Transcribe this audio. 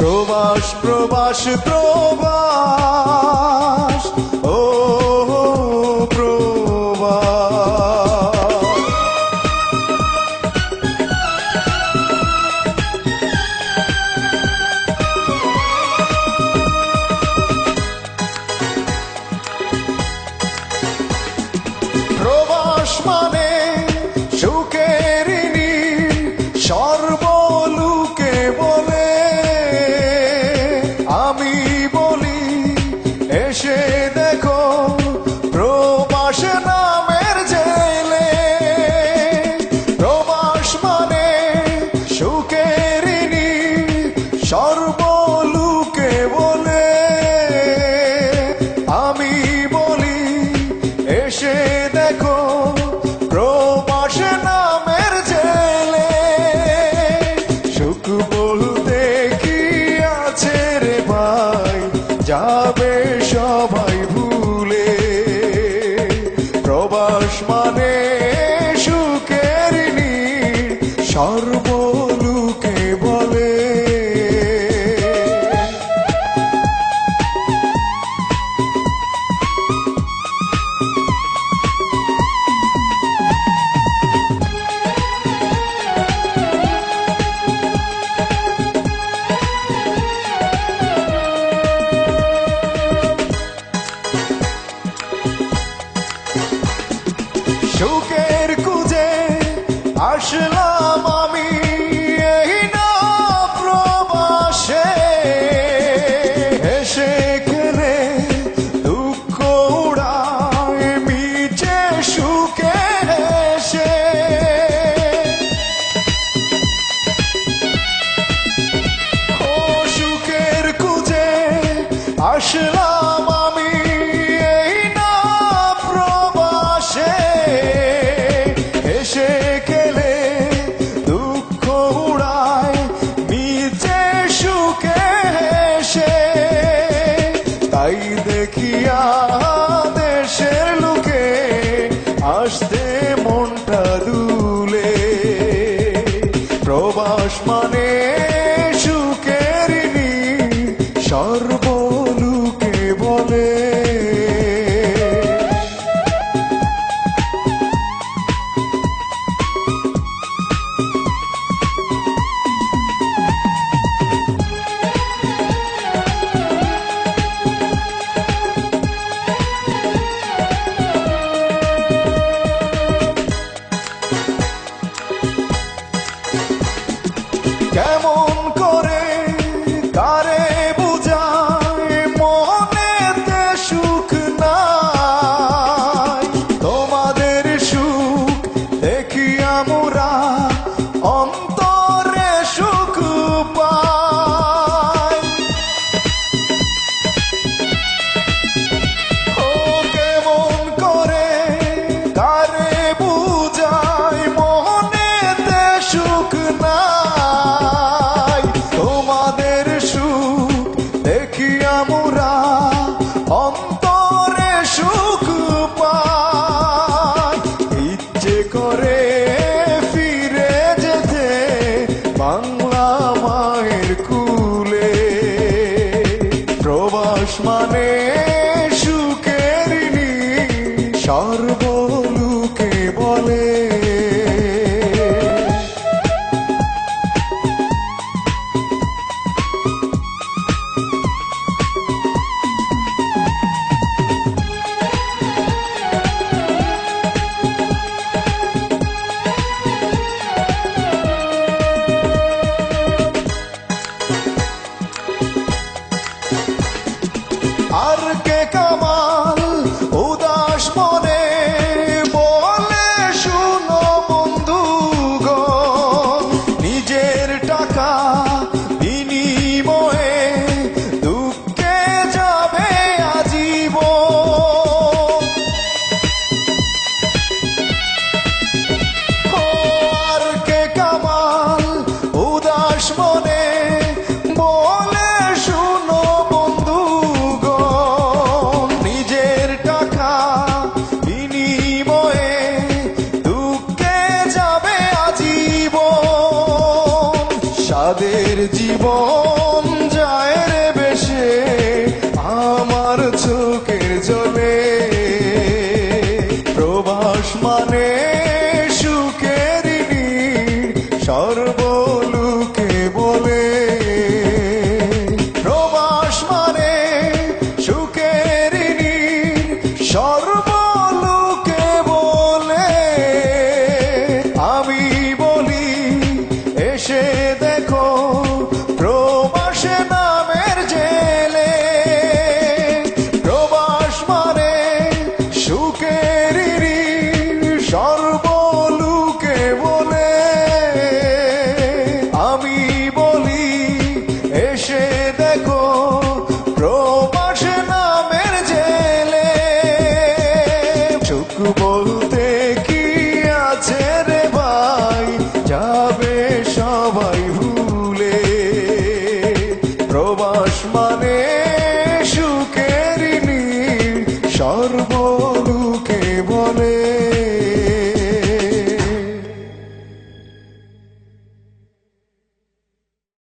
প্রবাস প্রবাস প্রবাস ও প্রবাস। প্রবাস মানে সুখের নীড় সর্বলোকে বলে, আমি বলি এসে দেখো প্রবাস নামের জেলে। প্রবাস মানে সুখের নীড় সর্বলোকে বলে, আমি বলি এসে দেখো প্রবাস নামের জেলে। সুখ বলতে কি আছে রে ভাই, যাবে সবাই ভুলে। প্রবাস মানে সুখের নীড় সর্বলোকে বলে। সুখের খুঁজে আসলাম আমি এই না প্রবাসে, হেসে খেলে দুঃখ উড়ায় মিছে সুখে হেসে। ও সুখের খুঁজে আসলাম আমি এই না প্রবাসে, হেসে খেলে দুঃখ উড়ায় মিছে সুখে হেসে। তাই দেখিয়া দেশের লোকে আসতে মনটা দুলে। প্রবাস মানে সুখের নীড় সর্বলোকে বলে। কেমন করে কারে বুঝায় মনেতে সুখ নাই, তোমাদের সুখ দেখিয়া মোরা অন্তরে সুখ পাই। ও কেমন করে কারে বুঝায় মনেতে সুখ নাই, তোমাদের সুখ দেখিয়া মোরা অন্তরে সুখ পাই। ইচ্ছে করে ফিরে যেতে বাংলা মায়ের কুলে। প্রবাস মানে সুখের নীড় সর্বলোকে বলে। আর কে কামাল উদাস মনে বলে শুনো বন্ধুগণ, নিজের টাকা বিনিময়ে দুঃখে যাবে আজীবন। আর কে কামাল উদাস মনে বলে শুনো বন্ধুগণ, নিজের টাকা বিনিময়ে দুঃখে যাবে আজীবন। সাদের জীবন সর্বলোকে বলে প্রবাস মানে সুখের নীড় সর্বলোকে বলে আমি বলি এসে দেখো প্রবাসে নামের জেলে প্রবাস মানে সুখের ঋণ সর্বলোকে বলে আমি বলি এসে দেখো প্রবাসে নামের জেলে সুখ বলতে কি আছে রে ভাই যাবে সবাই ভুলে প্রবাস মানে সুখের নীড় সর্বলোকে বলে